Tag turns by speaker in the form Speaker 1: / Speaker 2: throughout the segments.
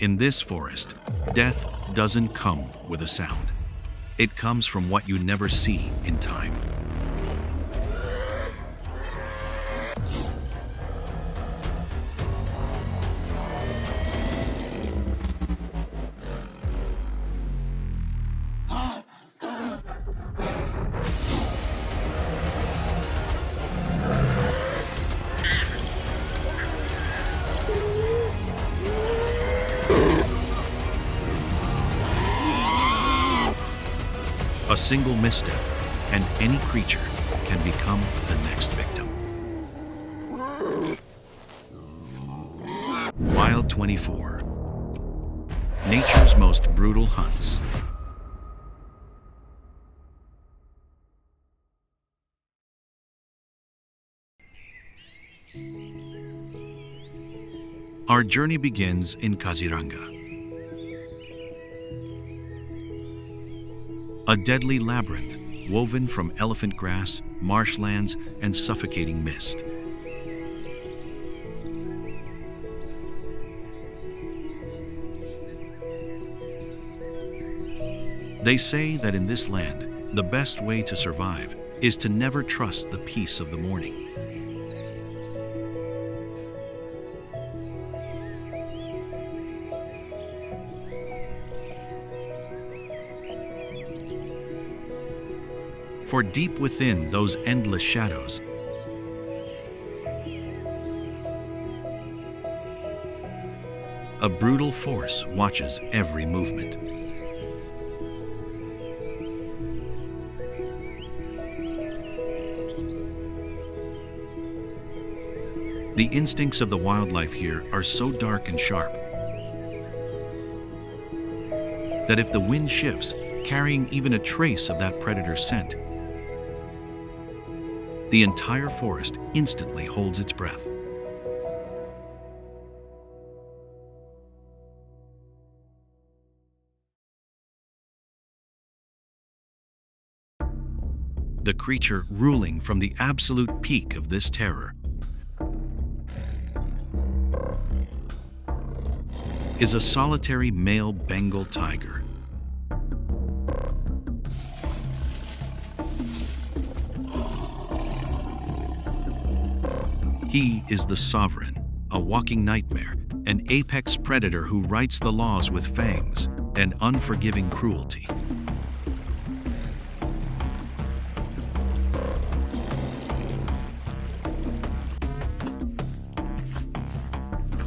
Speaker 1: In this forest, death doesn't come with a sound. It comes from what you never see in time. A single misstep, and any creature can become the next victim. Wild 24. Nature's most brutal hunts. Our journey begins in Kaziranga, a deadly labyrinth woven from elephant grass, marshlands, and suffocating mist. They say that in this land, the best way to survive is to never trust the peace of the morning. For deep within those endless shadows, a brutal force watches every movement. The instincts of the wildlife here are so dark and sharp that if the wind shifts, carrying even a trace of that predator's scent, the entire forest instantly holds its breath. The creature ruling from the absolute peak of this terror is a solitary male Bengal tiger. He is the sovereign, a walking nightmare, an apex predator who writes the laws with fangs and unforgiving cruelty.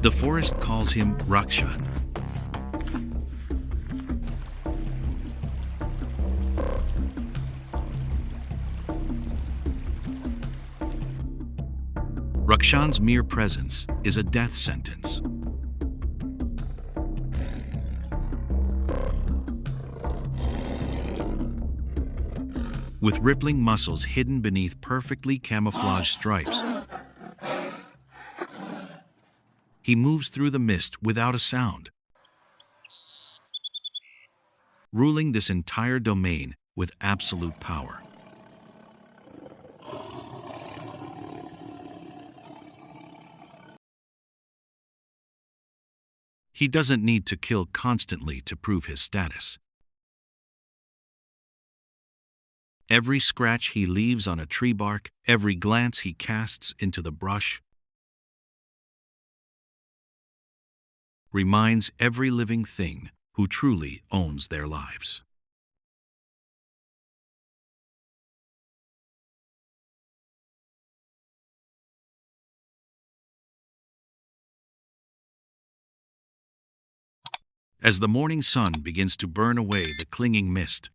Speaker 1: The forest calls him Rakshan. Rakshan's mere presence is a death sentence. With rippling muscles hidden beneath perfectly camouflaged stripes, he moves through the mist without a sound, ruling this entire domain with absolute power. He doesn't need to kill constantly to prove his status. Every scratch he leaves on a tree bark, every glance he casts into the brush, reminds every living thing who truly owns their lives. As the morning sun begins to burn away the clinging mist,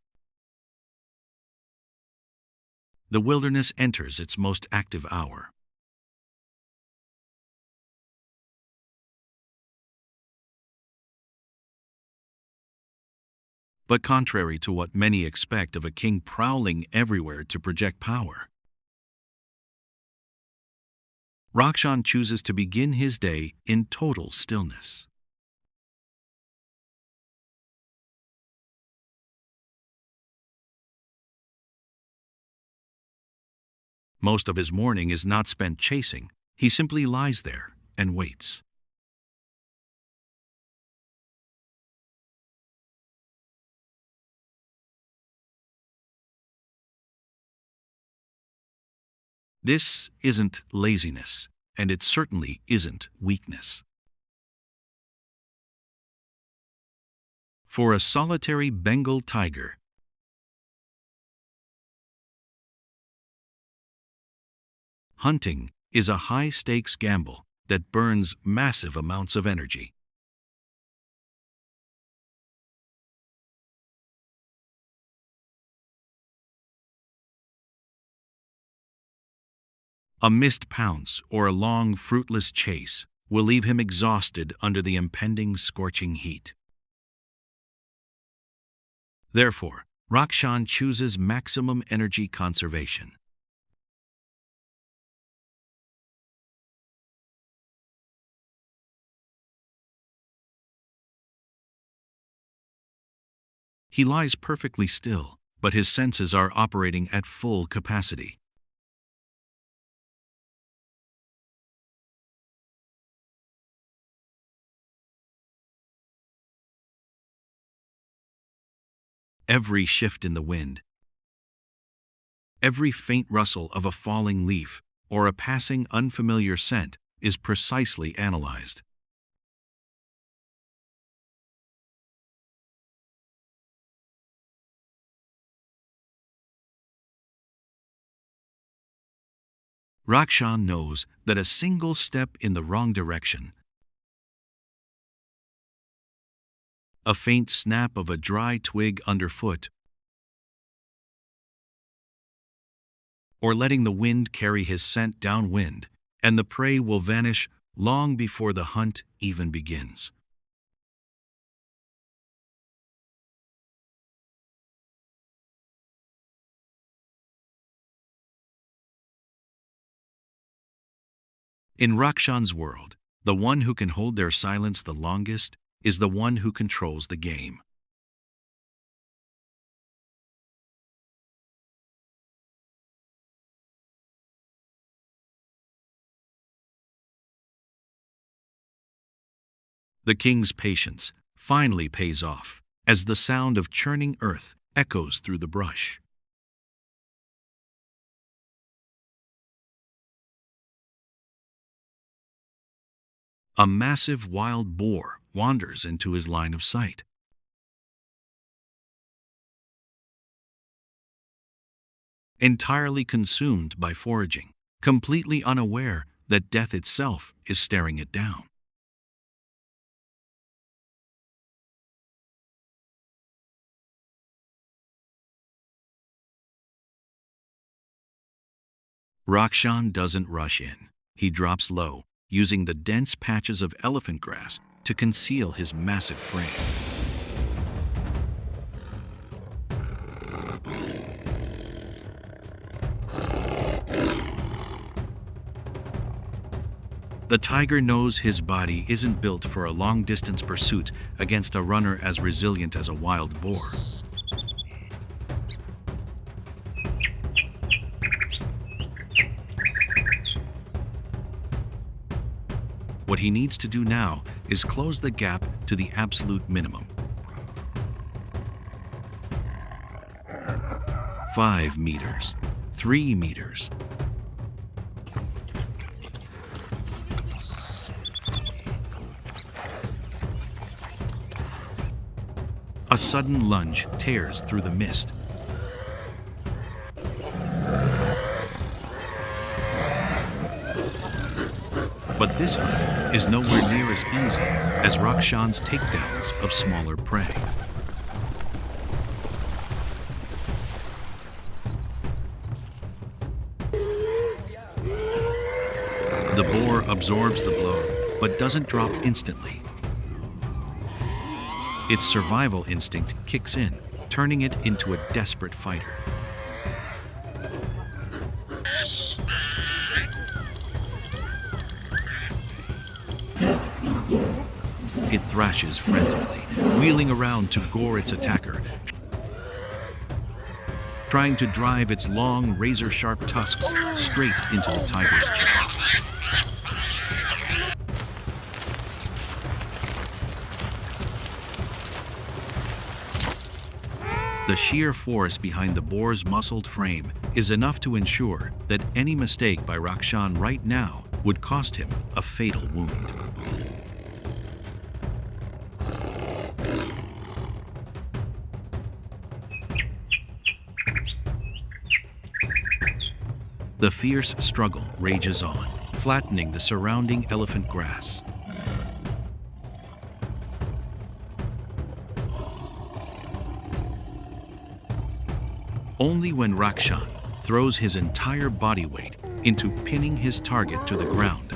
Speaker 1: the wilderness enters its most active hour. But contrary to what many expect of a king prowling everywhere to project power, Rakshan chooses to begin his day in total stillness. Most of his morning is not spent chasing. He simply lies there and waits. This isn't laziness, and it certainly isn't weakness. For a solitary Bengal tiger, hunting is a high-stakes gamble that burns massive amounts of energy. A missed pounce or a long, fruitless chase will leave him exhausted under the impending scorching heat. Therefore, Rakshan chooses maximum energy conservation. He lies perfectly still, but his senses are operating at full capacity. Every shift in the wind, every faint rustle of a falling leaf or a passing unfamiliar scent is precisely analyzed. Rakshan knows that a single step in the wrong direction, a faint snap of a dry twig underfoot, or letting the wind carry his scent downwind, and the prey will vanish long before the hunt even begins. In Rakshan's world, the one who can hold their silence the longest is the one who controls the game. The king's patience finally pays off as the sound of churning earth echoes through the brush. A massive wild boar wanders into his line of sight. Entirely consumed by foraging, completely unaware that death itself is staring it down. Rakshan doesn't rush in. He drops low, using the dense patches of elephant grass to conceal his massive frame. The tiger knows his body isn't built for a long-distance pursuit against a runner as resilient as a wild boar. What he needs to do now is close the gap to the absolute minimum. 5 meters, 3 meters. A sudden lunge tears through the mist. But this hunt is nowhere near as easy as Rakshan's takedowns of smaller prey. The boar absorbs the blow, but doesn't drop instantly. Its survival instinct kicks in, turning it into a desperate fighter. It thrashes frantically, wheeling around to gore its attacker, trying to drive its long, razor-sharp tusks straight into the tiger's chest. The sheer force behind the boar's muscled frame is enough to ensure that any mistake by Rakshan right now would cost him a fatal wound. The fierce struggle rages on, flattening the surrounding elephant grass. Only when Rakshan throws his entire body weight into pinning his target to the ground,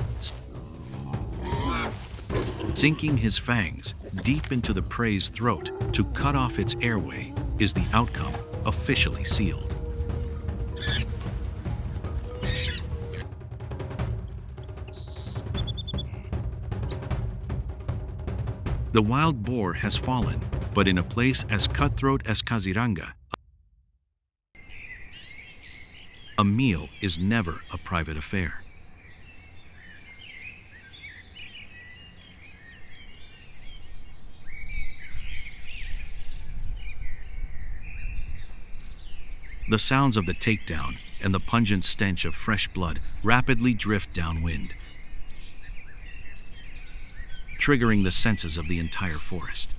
Speaker 1: sinking his fangs deep into the prey's throat to cut off its airway, is the outcome officially sealed. The wild boar has fallen, but in a place as cutthroat as Kaziranga, a meal is never a private affair. The sounds of the takedown and the pungent stench of fresh blood rapidly drift downwind, triggering the senses of the entire forest.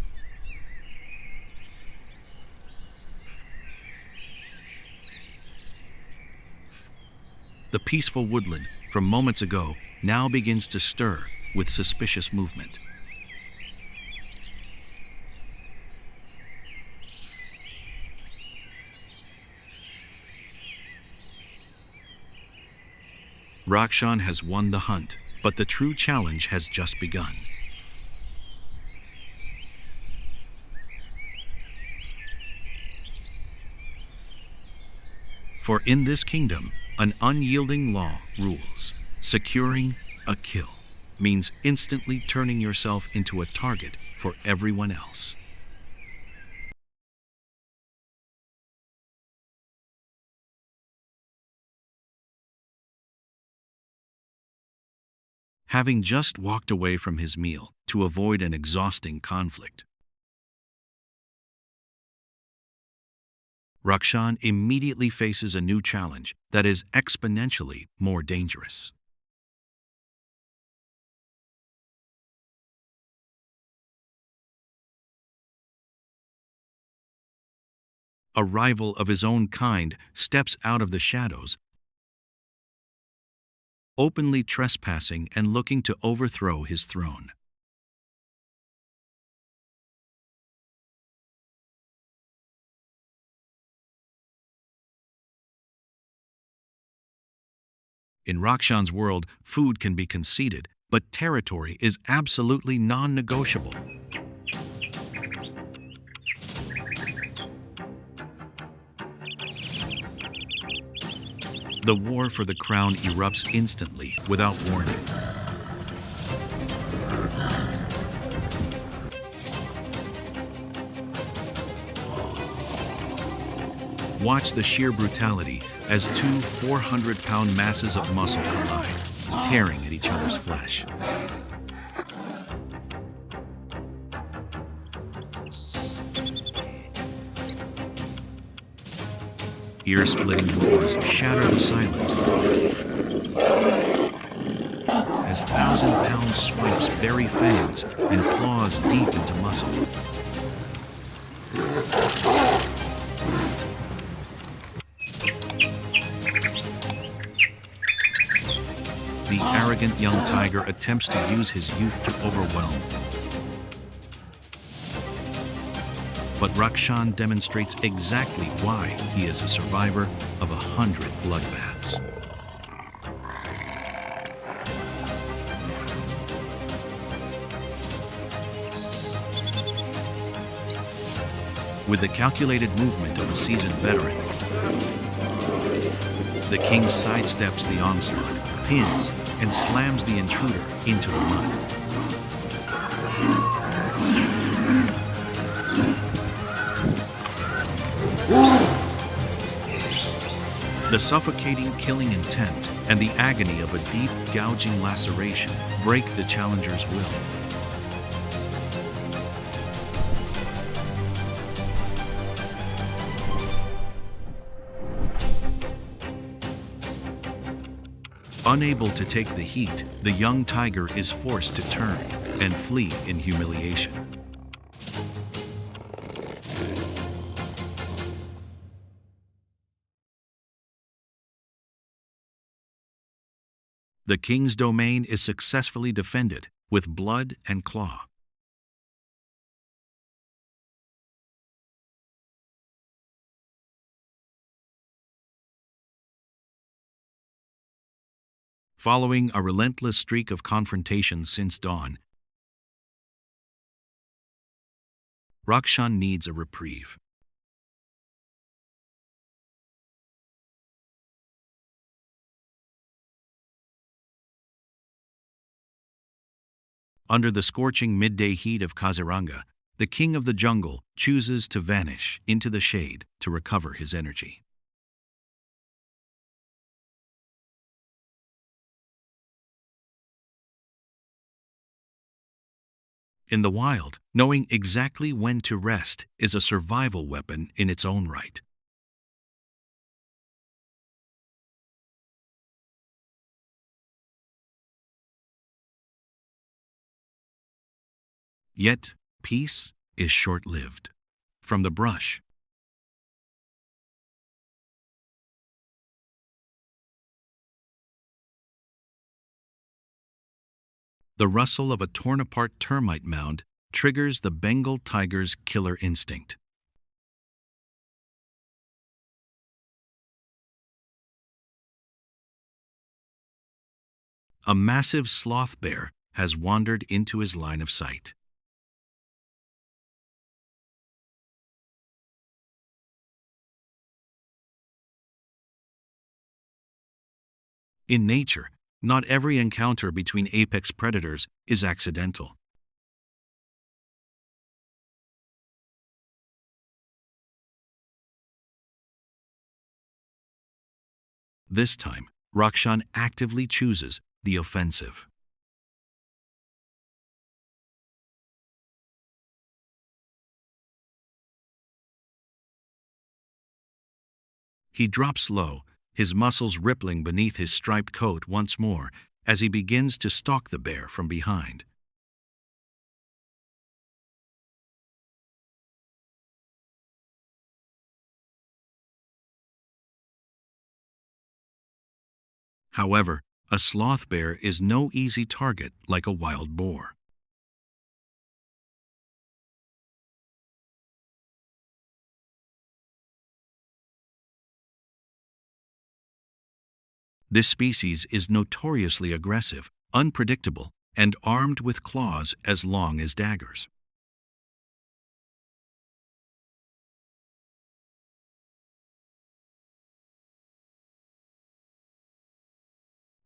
Speaker 1: The peaceful woodland from moments ago now begins to stir with suspicious movement. Rakshan has won the hunt, but the true challenge has just begun. For in this kingdom, an unyielding law rules. Securing a kill means instantly turning yourself into a target for everyone else. Having just walked away from his meal to avoid an exhausting conflict, Rakshan immediately faces a new challenge that is exponentially more dangerous. A rival of his own kind steps out of the shadows, openly trespassing and looking to overthrow his throne. In Rakshan's world, food can be conceded, but territory is absolutely non-negotiable. The war for the crown erupts instantly, without warning. Watch the sheer brutality as two 400-pound masses of muscle collide, tearing at each other's flesh. Ear-splitting roars shatter the silence as 1,000-pound swipes bury fangs and claws deep into muscle. The arrogant young tiger attempts to use his youth to overwhelm. But Rakshan demonstrates exactly why he is a survivor of 100 bloodbaths. With the calculated movement of a seasoned veteran, the king sidesteps the onslaught, pins, and slams the intruder into the mud. The suffocating killing intent and the agony of a deep gouging laceration break the challenger's will. Unable to take the heat, the young tiger is forced to turn and flee in humiliation. The king's domain is successfully defended with blood and claw. Following a relentless streak of confrontations since dawn, Rakshan needs a reprieve. Under the scorching midday heat of Kaziranga, the king of the jungle chooses to vanish into the shade to recover his energy. In the wild, knowing exactly when to rest is a survival weapon in its own right. Yet, peace is short-lived. From the brush, the rustle of a torn-apart termite mound triggers the Bengal tiger's killer instinct. A massive sloth bear has wandered into his line of sight. In nature, not every encounter between apex predators is accidental. This time, Rakshan actively chooses the offensive. He drops low, his muscles rippling beneath his striped coat once more as he begins to stalk the bear from behind. However, a sloth bear is no easy target like a wild boar. This species is notoriously aggressive, unpredictable, and armed with claws as long as daggers.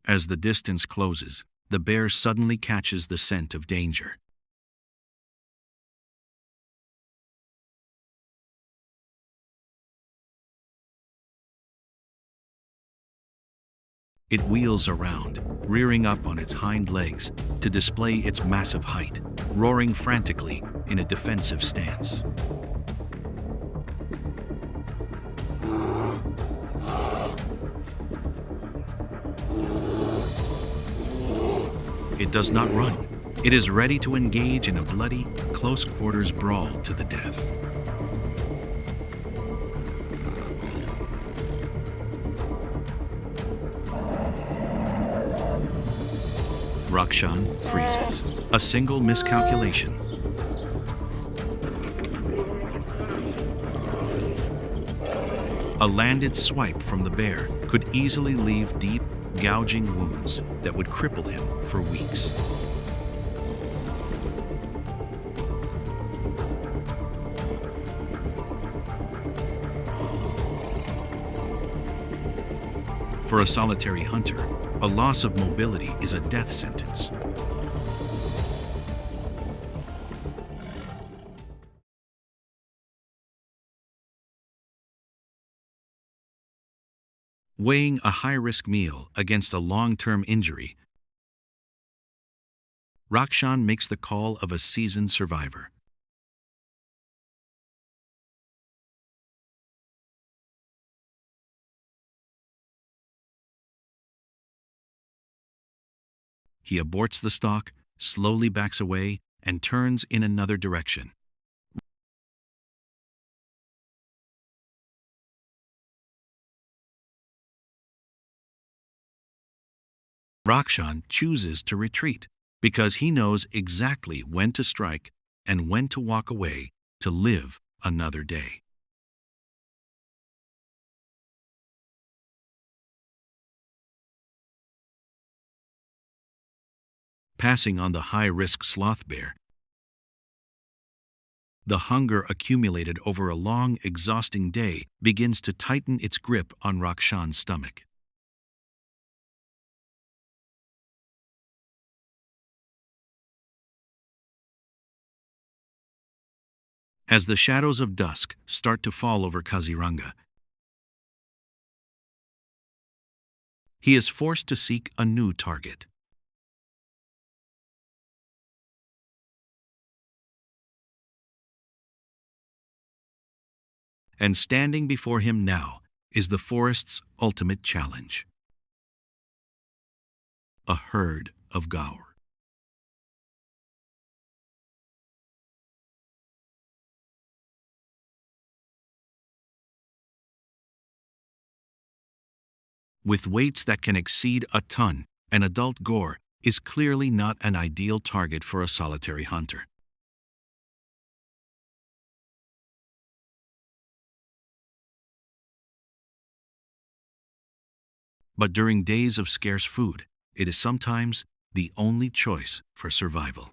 Speaker 1: As the distance closes, the bear suddenly catches the scent of danger. It wheels around, rearing up on its hind legs to display its massive height, roaring frantically in a defensive stance. It does not run. It is ready to engage in a bloody, close-quarters brawl to the death. Rakshan freezes. A single miscalculation. A landed swipe from the bear could easily leave deep, gouging wounds that would cripple him for weeks. For a solitary hunter, a loss of mobility is a death sentence. Weighing a high-risk meal against a long-term injury, Rakshan makes the call of a seasoned survivor. He aborts the stalk, slowly backs away, and turns in another direction. Rakshan chooses to retreat because he knows exactly when to strike and when to walk away to live another day. Passing on the high-risk sloth bear, the hunger accumulated over a long, exhausting day begins to tighten its grip on Rakshan's stomach. As the shadows of dusk start to fall over Kaziranga, he is forced to seek a new target. And standing before him now is the forest's ultimate challenge: a herd of Gaur. With weights that can exceed a ton, an adult Gaur is clearly not an ideal target for a solitary hunter. But during days of scarce food, it is sometimes the only choice for survival.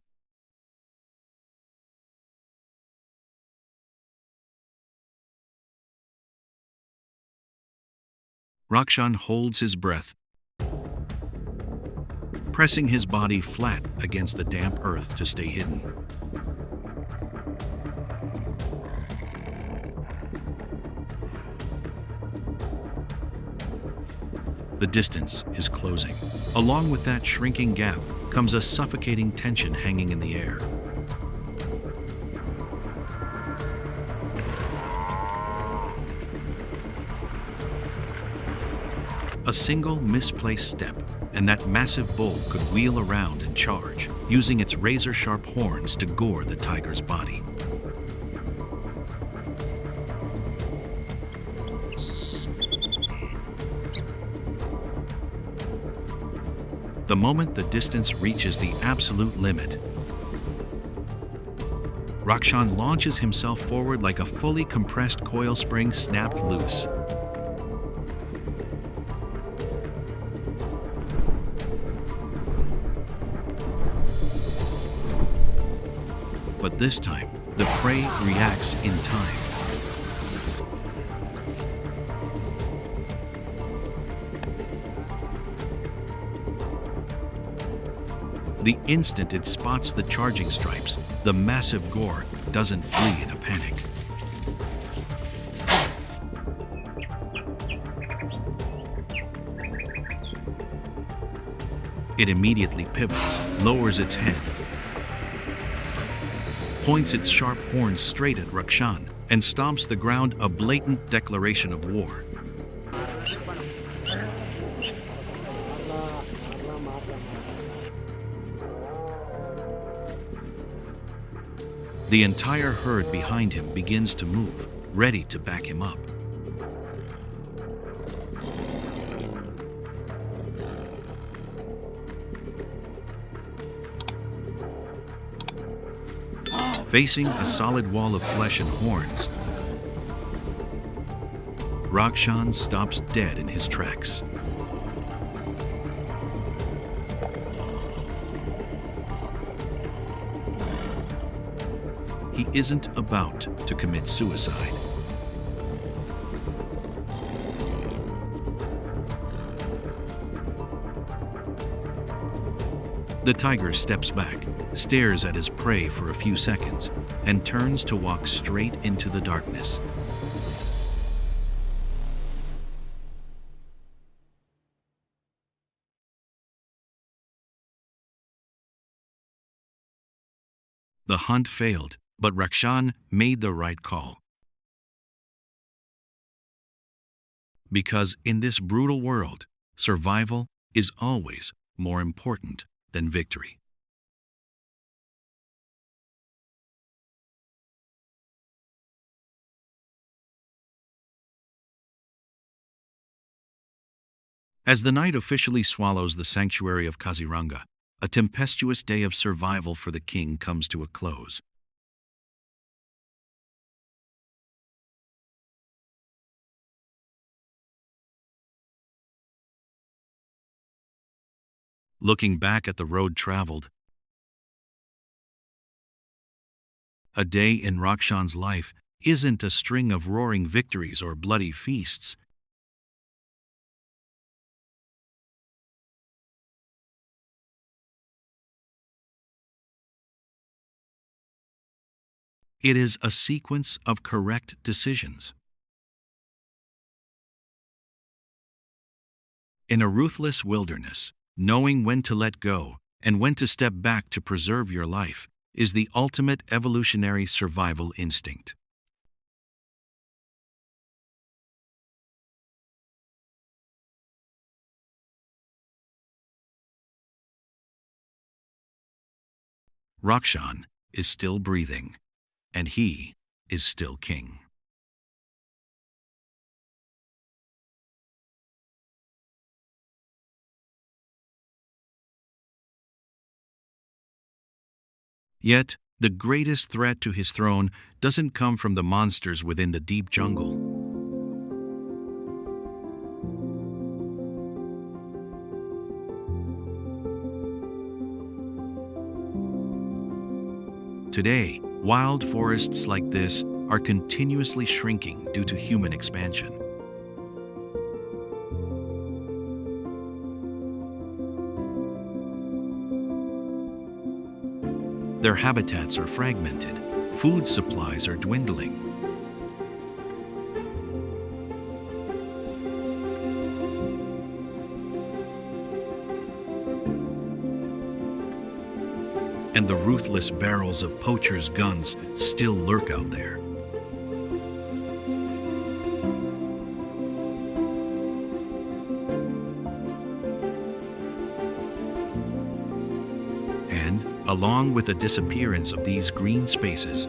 Speaker 1: Rakshan holds his breath, pressing his body flat against the damp earth to stay hidden. The distance is closing. Along with that shrinking gap comes a suffocating tension hanging in the air. A single misplaced step, and that massive bull could wheel around and charge, using its razor-sharp horns to gore the tiger's body. The moment the distance reaches the absolute limit, Rakshan launches himself forward like a fully compressed coil spring snapped loose. But this time, the prey reacts in time. The instant it spots the charging stripes, the massive Gaur doesn't flee in a panic. It immediately pivots, lowers its head, points its sharp horns straight at Rakshan, and stomps the ground, a blatant declaration of war. The entire herd behind him begins to move, ready to back him up. Facing a solid wall of flesh and horns, Rakshan stops dead in his tracks. He isn't about to commit suicide. The tiger steps back, stares at his prey for a few seconds, and turns to walk straight into the darkness. The hunt failed, but Rakshan made the right call. Because in this brutal world, survival is always more important than victory. As the night officially swallows the sanctuary of Kaziranga, a tempestuous day of survival for the king comes to a close. Looking back at the road traveled, a day in Rakshan's life isn't a string of roaring victories or bloody feasts. It is a sequence of correct decisions. In a ruthless wilderness, knowing when to let go and when to step back to preserve your life is the ultimate evolutionary survival instinct. Rakshan is still breathing, and he is still king. Yet, the greatest threat to his throne doesn't come from the monsters within the deep jungle. Today, wild forests like this are continuously shrinking due to human expansion. Their habitats are fragmented, food supplies are dwindling. And the ruthless barrels of poachers' guns still lurk out there. And, along with the disappearance of these green spaces,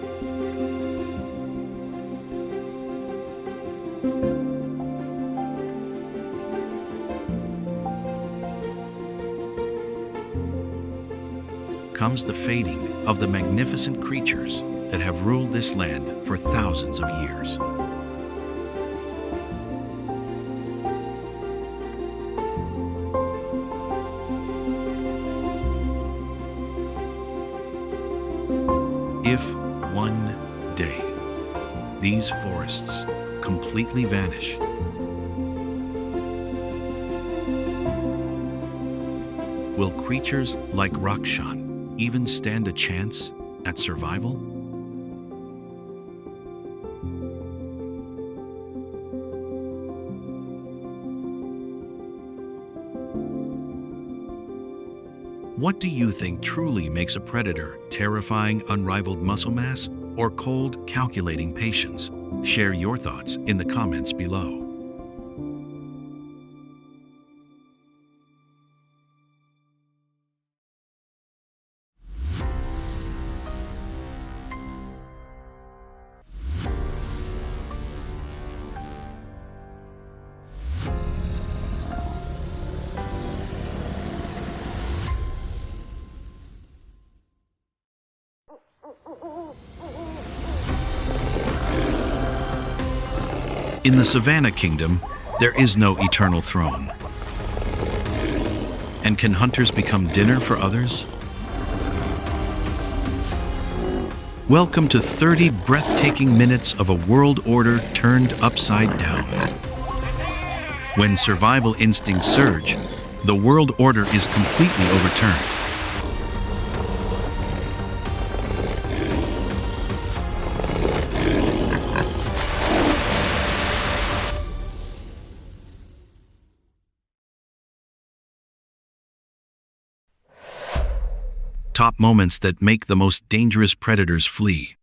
Speaker 1: comes the fading of the magnificent creatures that have ruled this land for thousands of years. If one day these forests completely vanish, will creatures like Rakshan even stand a chance at survival? What do you think truly makes a predator? Terrifying, unrivaled muscle mass or cold, calculating patience? Share your thoughts in the comments below. In the Savannah Kingdom, there is no eternal throne. And can hunters become dinner for others? Welcome to 30 breathtaking minutes of a world order turned upside down. When survival instincts surge, the world order is completely overturned. Top moments that make the most dangerous predators flee.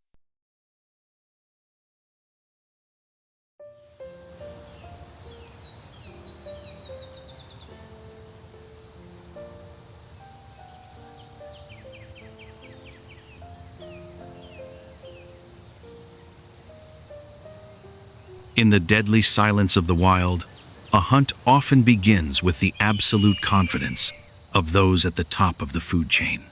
Speaker 1: In the deadly silence of the wild, a hunt often begins with the absolute confidence of those at the top of the food chain.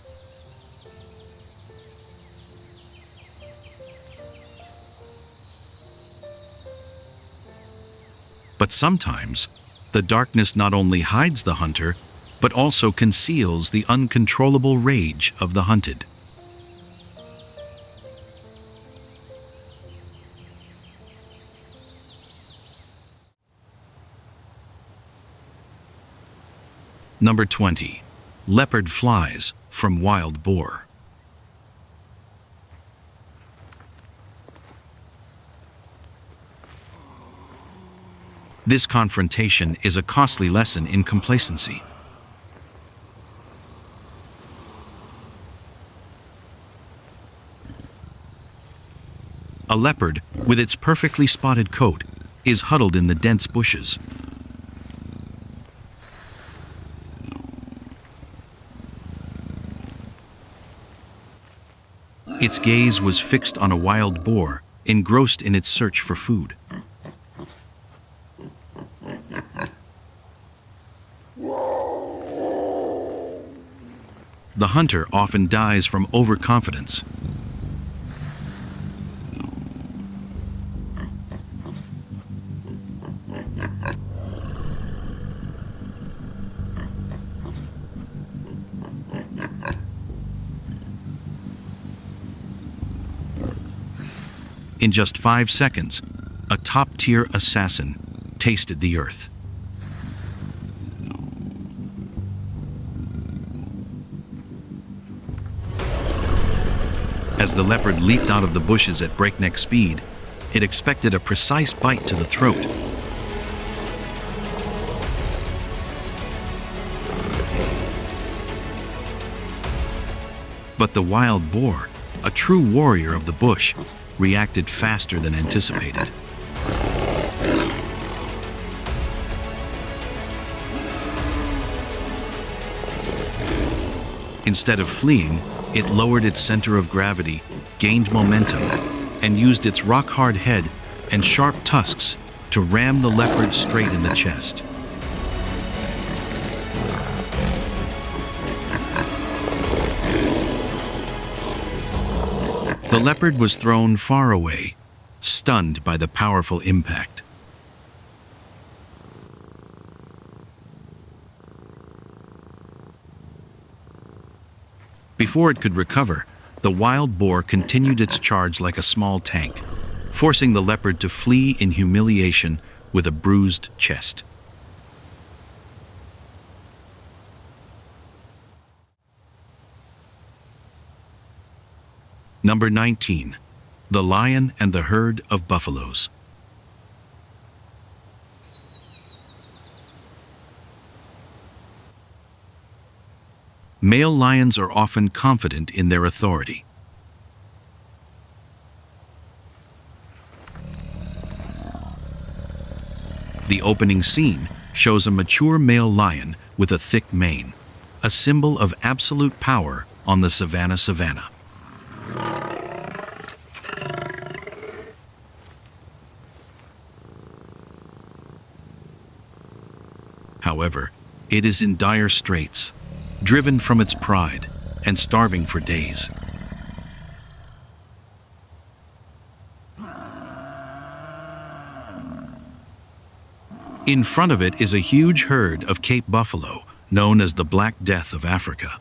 Speaker 1: But sometimes, the darkness not only hides the hunter, but also conceals the uncontrollable rage of the hunted. Number 20. Leopard flies from wild boar. This confrontation is a costly lesson in complacency. A leopard, with its perfectly spotted coat, is huddled in the dense bushes. Its gaze was fixed on a wild boar, engrossed in its search for food. The hunter often dies from overconfidence. In just 5 seconds, a top-tier assassin tasted the earth. As the leopard leaped out of the bushes at breakneck speed, it expected a precise bite to the throat. But the wild boar, a true warrior of the bush, reacted faster than anticipated. Instead of fleeing, it lowered its center of gravity, gained momentum, and used its rock-hard head and sharp tusks to ram the leopard straight in the chest. The leopard was thrown far away, stunned by the powerful impact. Before it could recover, the wild boar continued its charge like a small tank, forcing the leopard to flee in humiliation with a bruised chest. Number 19. The lion and the herd of buffaloes. Male lions are often confident in their authority. The opening scene shows a mature male lion with a thick mane, a symbol of absolute power on the savannah. However, it is in dire straits, driven from its pride and starving for days. In front of it is a huge herd of Cape buffalo, known as the Black Death of Africa.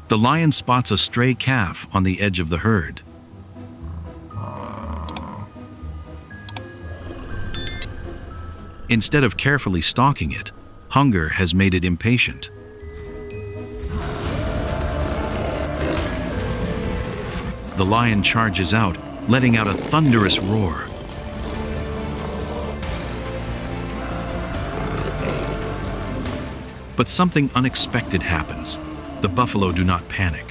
Speaker 1: The lion spots a stray calf on the edge of the herd. Instead of carefully stalking it, hunger has made it impatient. The lion charges out, letting out a thunderous roar. But something unexpected happens. The buffalo do not panic.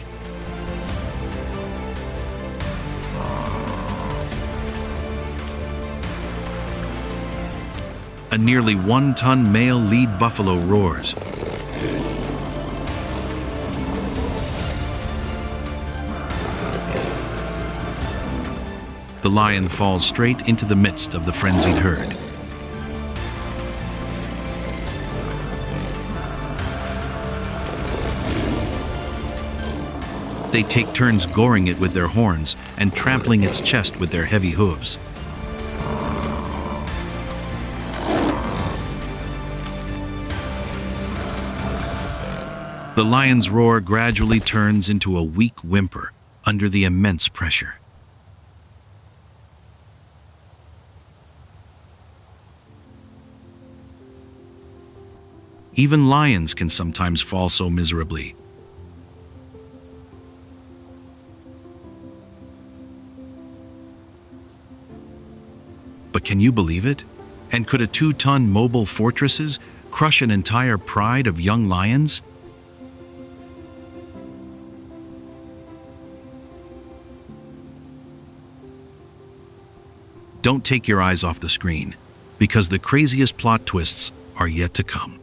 Speaker 1: A nearly 1-ton male lead buffalo roars. The lion falls straight into the midst of the frenzied herd. They take turns goring it with their horns and trampling its chest with their heavy hooves. The lion's roar gradually turns into a weak whimper under the immense pressure. Even lions can sometimes fall so miserably. But can you believe it? And could a 2-ton mobile fortresses crush an entire pride of young lions? Don't take your eyes off the screen, because the craziest plot twists are yet to come.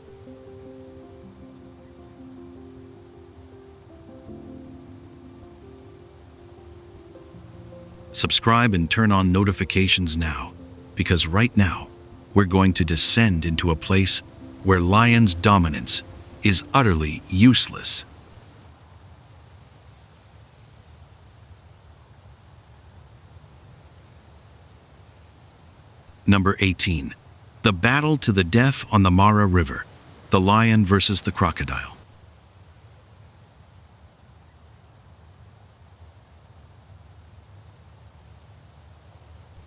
Speaker 1: Subscribe and turn on notifications now, because right now, we're going to descend into a place where lion's dominance is utterly useless. Number 18. The battle to the death on the Mara River. The lion versus the crocodile.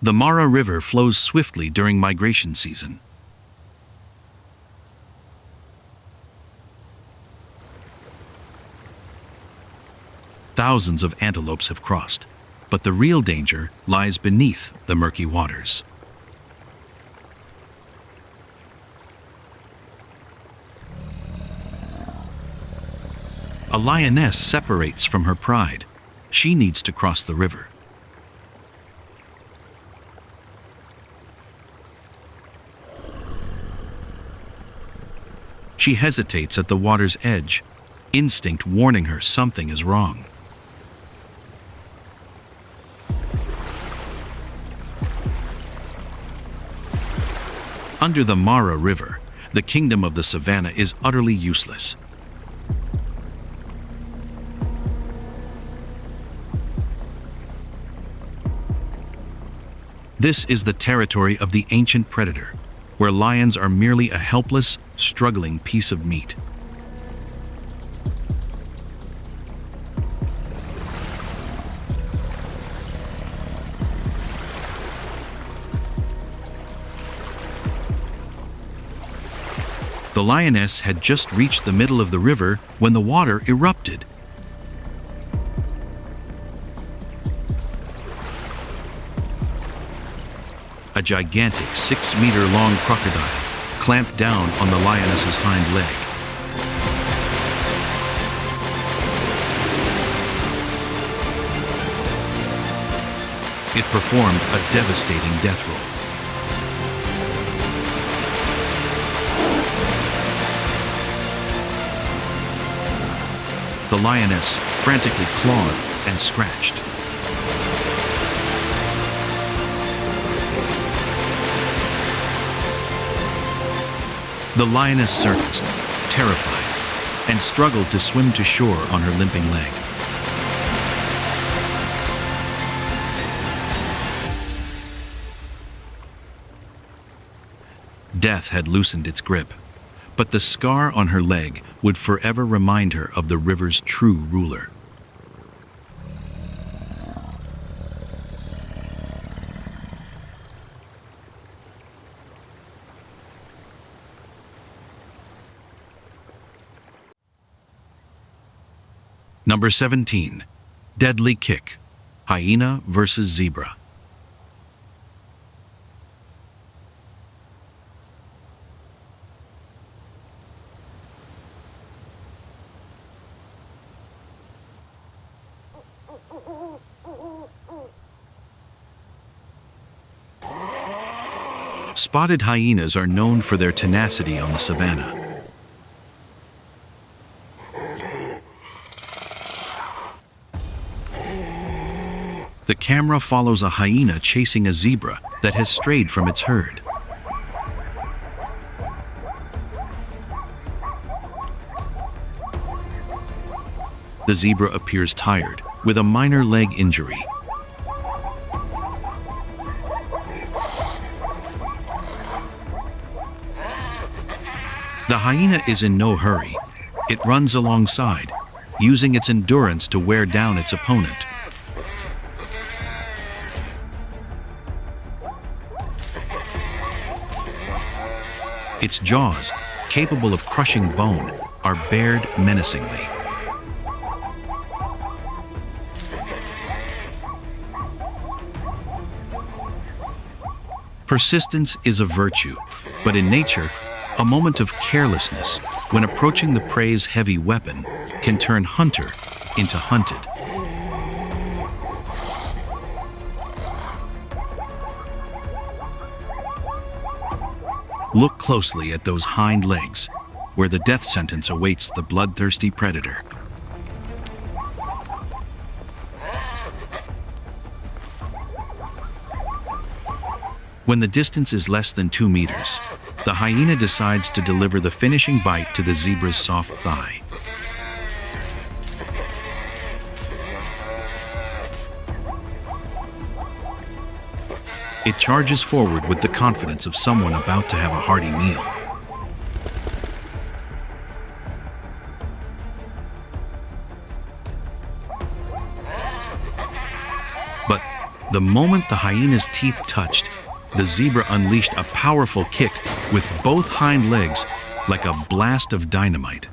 Speaker 1: The Mara River flows swiftly during migration season. Thousands of antelopes have crossed, but the real danger lies beneath the murky waters. A lioness separates from her pride. She needs to cross the river. She hesitates at the water's edge, instinct warning her something is wrong. Under the Mara River, the kingdom of the savannah is utterly useless. This is the territory of the ancient predator, where lions are merely a helpless, struggling piece of meat. The lioness had just reached the middle of the river when the water erupted. A gigantic 6-meter-long crocodile clamped down on the lioness's hind leg. It performed a devastating death roll. The lioness frantically clawed and scratched. The lioness surfaced, terrified, and struggled to swim to shore on her limping leg. Death had loosened its grip, but the scar on her leg would forever remind her of the river's true ruler. Number 17. Deadly Kick. Hyena versus Zebra. Spotted hyenas are known for their tenacity on the savannah. The camera follows a hyena chasing a zebra that has strayed from its herd. The zebra appears tired, with a minor leg injury. The hyena is in no hurry. It runs alongside, using its endurance to wear down its opponent. Its jaws, capable of crushing bone, are bared menacingly. Persistence is a virtue, but in nature, a moment of carelessness when approaching the prey's heavy weapon can turn hunter into hunted. Look closely at those hind legs, where the death sentence awaits the bloodthirsty predator. When the distance is less than 2 meters, the hyena decides to deliver the finishing bite to the zebra's soft thigh. It charges forward with the confidence of someone about to have a hearty meal. But the moment the hyena's teeth touched, the zebra unleashed a powerful kick with both hind legs like a blast of dynamite.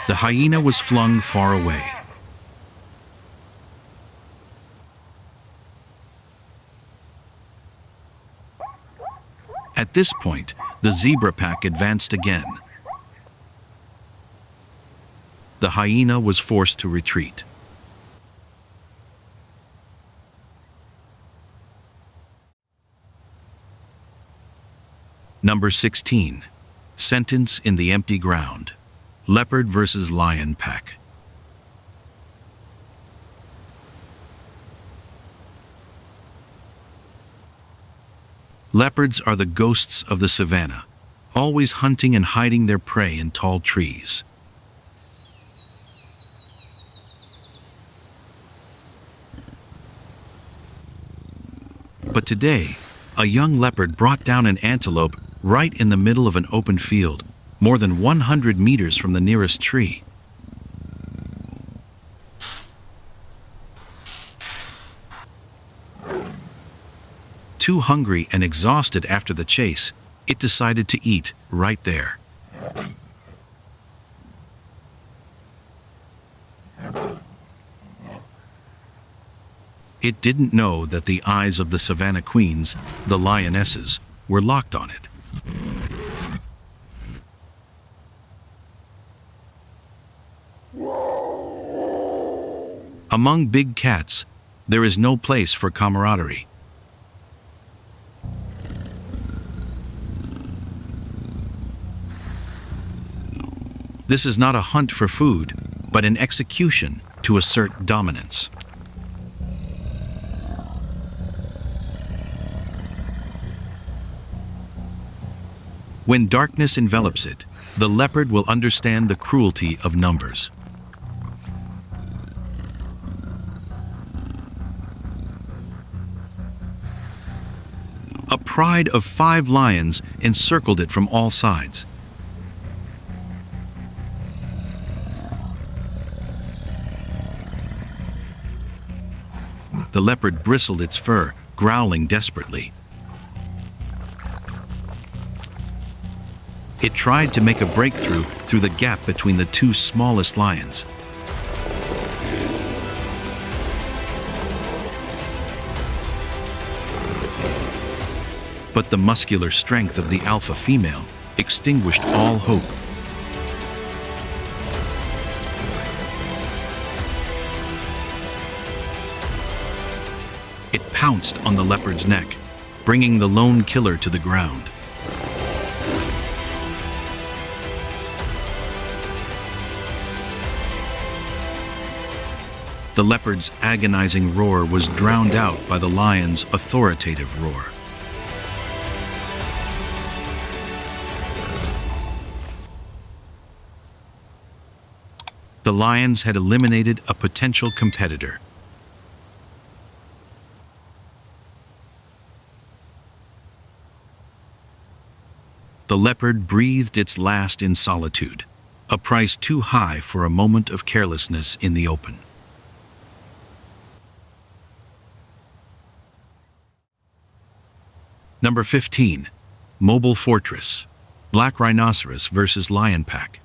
Speaker 1: The hyena was flung far away. At this point, the zebra pack advanced again. The hyena was forced to retreat. Number 16. Sentence in the empty ground. Leopard versus lion pack. Leopards are the ghosts of the savannah, always hunting and hiding their prey in tall trees. But today, a young leopard brought down an antelope right in the middle of an open field, more than 100 meters from the nearest tree. Too hungry and exhausted after the chase, it decided to eat right there. It didn't know that the eyes of the savannah queens, the lionesses, were locked on it. Among big cats, there is no place for camaraderie. This is not a hunt for food, but an execution to assert dominance. When darkness envelops it, the leopard will understand the cruelty of numbers. A pride of 5 lions encircled it from all sides. The leopard bristled its fur, growling desperately. It tried to make a breakthrough through the gap between the 2 smallest lions. But the muscular strength of the alpha female extinguished all hope. It pounced on the leopard's neck, bringing the lone killer to the ground. The leopard's agonizing roar was drowned out by the lion's authoritative roar. The lions had eliminated a potential competitor. The leopard breathed its last in solitude, a price too high for a moment of carelessness in the open. Number 15. Mobile Fortress. Black Rhinoceros versus Lion Pack.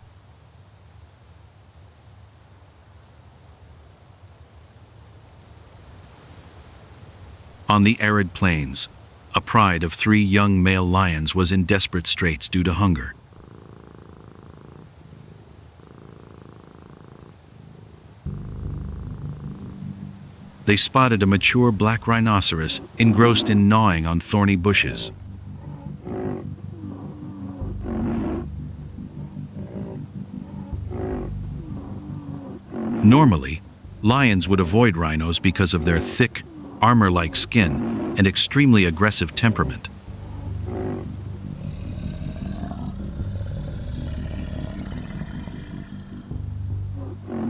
Speaker 1: On the arid plains, a pride of 3 young male lions was in desperate straits due to hunger. They spotted a mature black rhinoceros engrossed in gnawing on thorny bushes. Normally, lions would avoid rhinos because of their thick, armor-like skin and extremely aggressive temperament.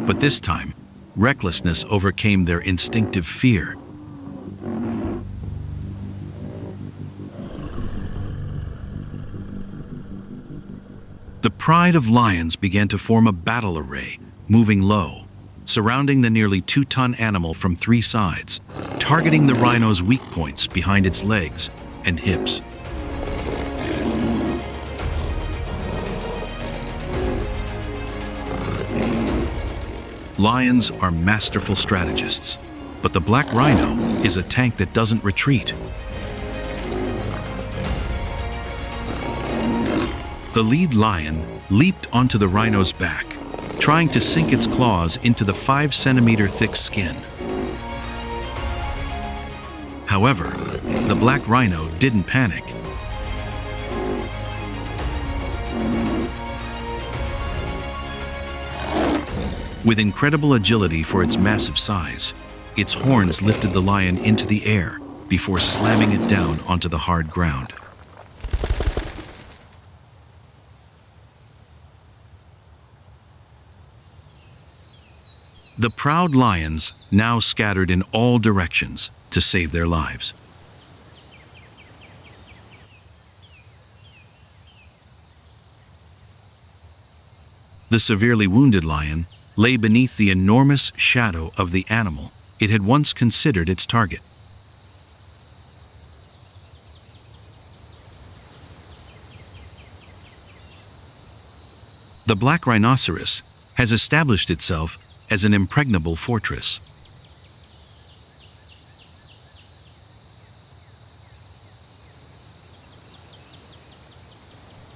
Speaker 1: But this time, recklessness overcame their instinctive fear. The pride of lions began to form a battle array, moving low, surrounding the nearly 2-ton animal from 3 sides, targeting the rhino's weak points behind its legs and hips. Lions are masterful strategists, but the black rhino is a tank that doesn't retreat. The lead lion leaped onto the rhino's back, trying to sink its claws into the 5-centimeter thick skin. However, the black rhino didn't panic. With incredible agility for its massive size, its horns lifted the lion into the air before slamming it down onto the hard ground. The proud lions now scattered in all directions to save their lives. The severely wounded lion lay beneath the enormous shadow of the animal it had once considered its target. The black rhinoceros has established itself as an impregnable fortress.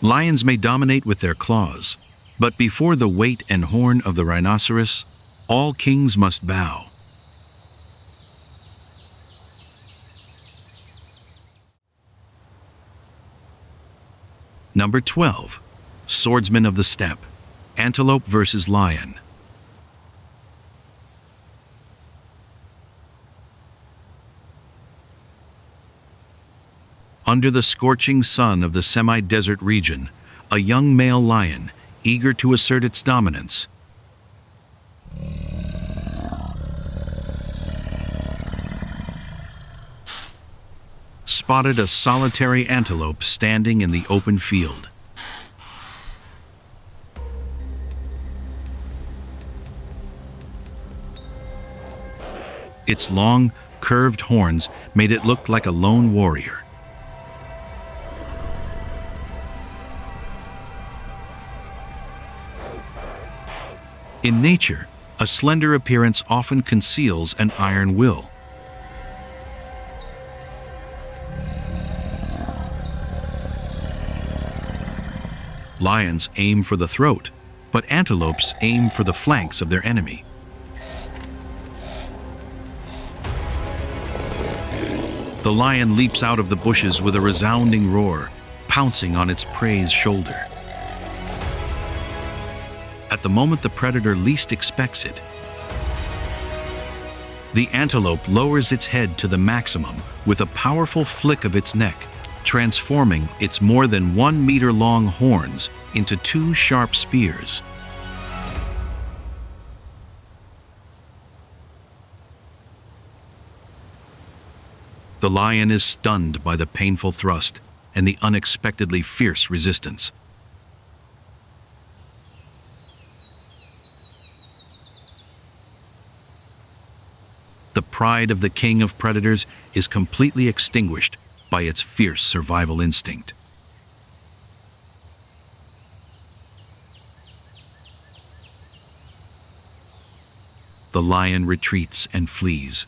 Speaker 1: Lions may dominate with their claws, but before the weight and horn of the rhinoceros, all kings must bow. Number 12. Swordsman of the Steppe. Antelope versus lion. Under the scorching sun of the semi-desert region, a young male lion, eager to assert its dominance, spotted a solitary antelope standing in the open field. Its long, curved horns made it look like a lone warrior. In nature, a slender appearance often conceals an iron will. Lions aim for the throat, but antelopes aim for the flanks of their enemy. The lion leaps out of the bushes with a resounding roar, pouncing on its prey's shoulder. At the moment the predator least expects it, The antelope lowers its head to the maximum with a powerful flick of its neck, transforming its more than 1 meter long horns into 2 sharp spears. The lion is stunned by the painful thrust and the unexpectedly fierce resistance. The pride of the king of predators is completely extinguished by its fierce survival instinct. The lion retreats and flees.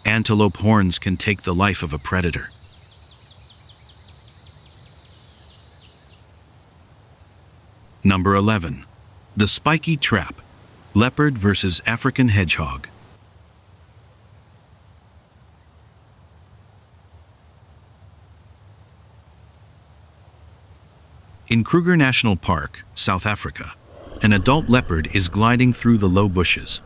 Speaker 1: Antelope horns can take the life of a predator. Number 11. The spiky trap. Leopard versus African hedgehog. In Kruger National Park, South Africa, an adult leopard is gliding through the low bushes.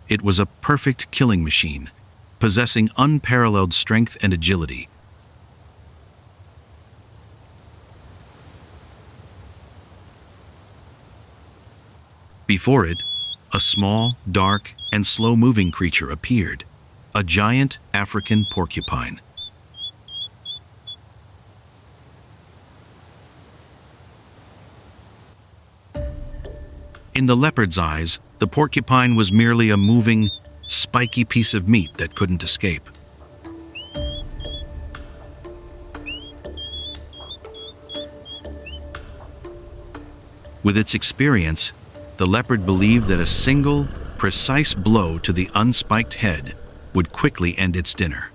Speaker 1: It was a perfect killing machine, possessing unparalleled strength and agility. Before it, a small, dark, and slow-moving creature appeared, a giant African porcupine. In the leopard's eyes, the porcupine was merely a moving, spiky piece of meat that couldn't escape. With its experience, the leopard believed that a single, precise blow to the unspiked head would quickly end its dinner.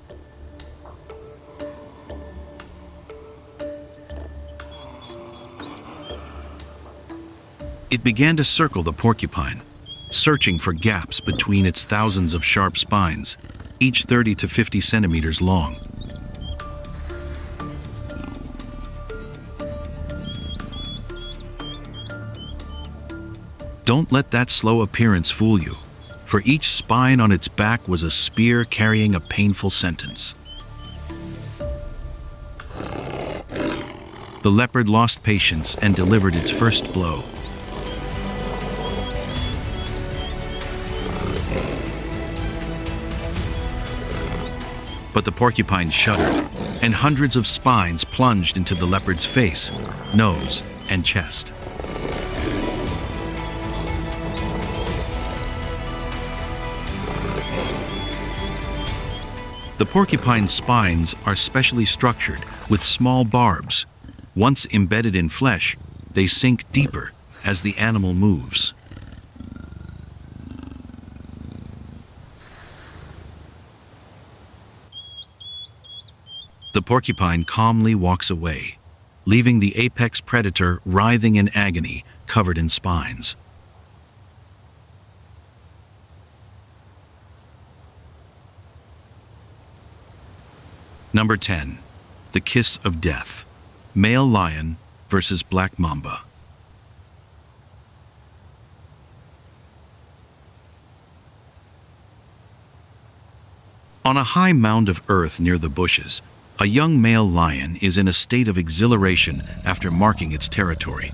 Speaker 1: It began to circle the porcupine, searching for gaps between its thousands of sharp spines, each 30 to 50 centimeters long. Don't let that slow appearance fool you, for each spine on its back was a spear carrying a painful sentence. The leopard lost patience and delivered its first blow. But the porcupine shuddered, and hundreds of spines plunged into the leopard's face, nose, and chest. The porcupine's spines are specially structured with small barbs. Once embedded in flesh, they sink deeper as the animal moves. The porcupine calmly walks away, leaving the apex predator writhing in agony, covered in spines. Number 10. The Kiss of Death. Male lion versus black mamba. On a high mound of earth near the bushes, a young male lion is in a state of exhilaration after marking its territory.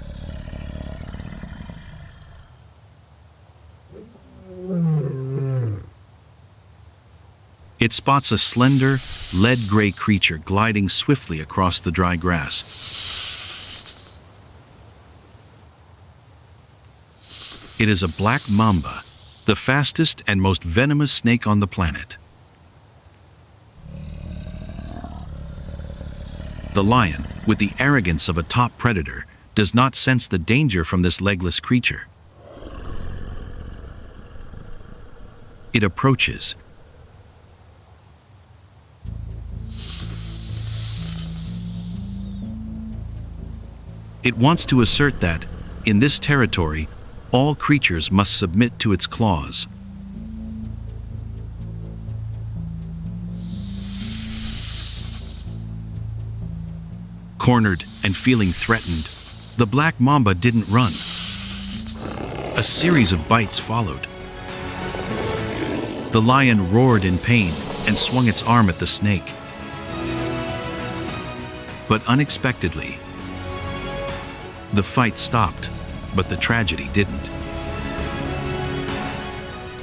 Speaker 1: It spots a slender, lead-gray creature gliding swiftly across the dry grass. It is a black mamba, the fastest and most venomous snake on the planet. The lion, with the arrogance of a top predator, does not sense the danger from this legless creature. It approaches. It wants to assert that, in this territory, all creatures must submit to its claws. Cornered and feeling threatened, the black mamba didn't run. A series of bites followed. The lion roared in pain and swung its arm at the snake. But unexpectedly, the fight stopped, but the tragedy didn't.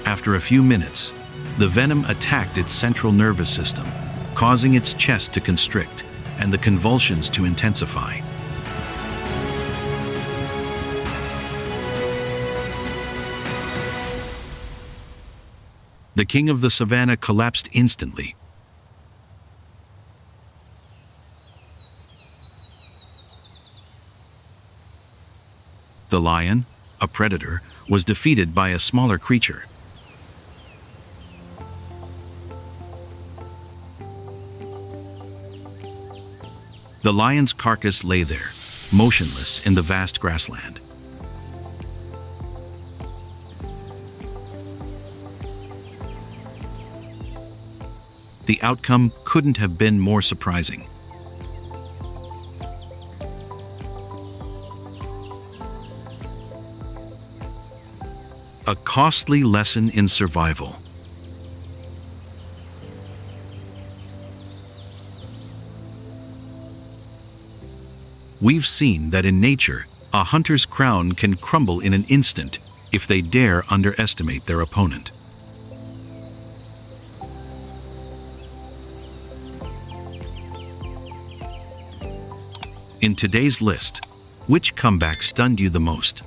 Speaker 1: After a few minutes, the venom attacked its central nervous system, causing its chest to constrict and the convulsions to intensify. The king of the savannah collapsed instantly. The lion, a predator, was defeated by a smaller creature. The lion's carcass lay there, motionless in the vast grassland. The outcome couldn't have been more surprising. A costly lesson in survival. We've seen that in nature, a hunter's crown can crumble in an instant if they dare underestimate their opponent. In today's list, which comeback stunned you the most?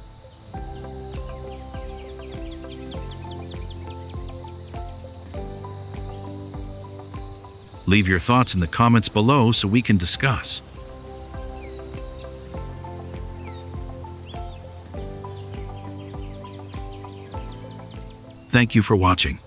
Speaker 1: Leave your thoughts in the comments below so we can discuss. Thank you for watching.